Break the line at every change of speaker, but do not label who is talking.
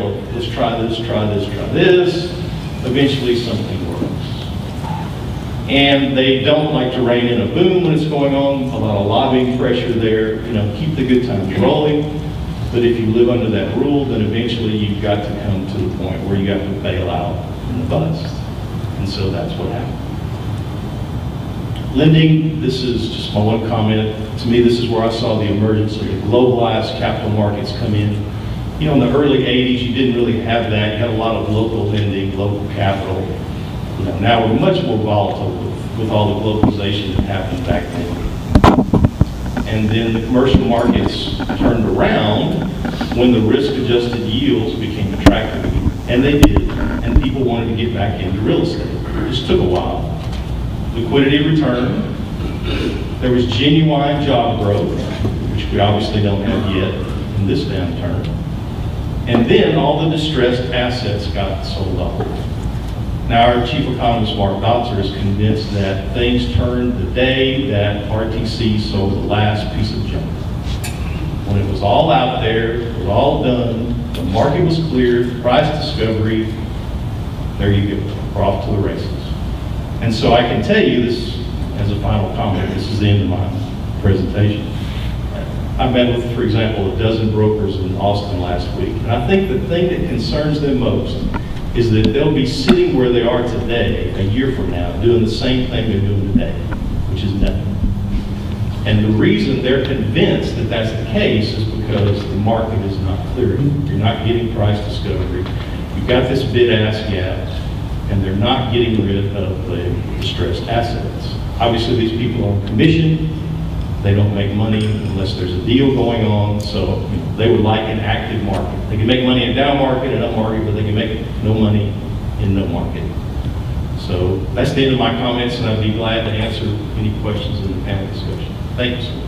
they'll, let's try this, try this, try this. Eventually something works. And they don't like to rein in a boom when it's going on, a lot of lobbying pressure there, you know, keep the good times rolling. But if you live under that rule, then eventually you've got to come to the point where you have to bail out in the bust. And so that's what happened. Lending, this is just my one comment. To me, this is where I saw the emergence of the globalized capital markets come in. You know, in the early 80s, you didn't really have that. You had a lot of local lending, local capital. You know, now we're much more volatile with all the globalization that happened back then. And then the commercial markets turned around when the risk-adjusted yields became attractive. And they did. And people wanted to get back into real estate. It just took a while. Liquidity returned. There was genuine job growth, which we obviously don't have yet in this downturn. And then all the distressed assets got sold off. Now our chief economist, Mark Nozer, is convinced that things turned the day that RTC sold the last piece of junk. When it was all out there, it was all done, the market was cleared, price discovery, there you go, we're off to the races. And so I can tell you this as a final comment, this is the end of my presentation. I met with, for example, a dozen brokers in Austin last week, and I think the thing that concerns them most is that they'll be sitting where they are today, a year from now, doing the same thing they're doing today, which is nothing. And the reason they're convinced that that's the case is because the market is not clearing. You're not getting price discovery. You've got this bid-ask gap, and they're not getting rid of the distressed assets. Obviously, these people are on commission. They don't make money unless there's a deal going on, so you know, they would like an active market. They can make money in a down market and up market, but they can make no money in no market. So that's the end of my comments, and I'd be glad to answer any questions in the panel discussion. Thank you so much.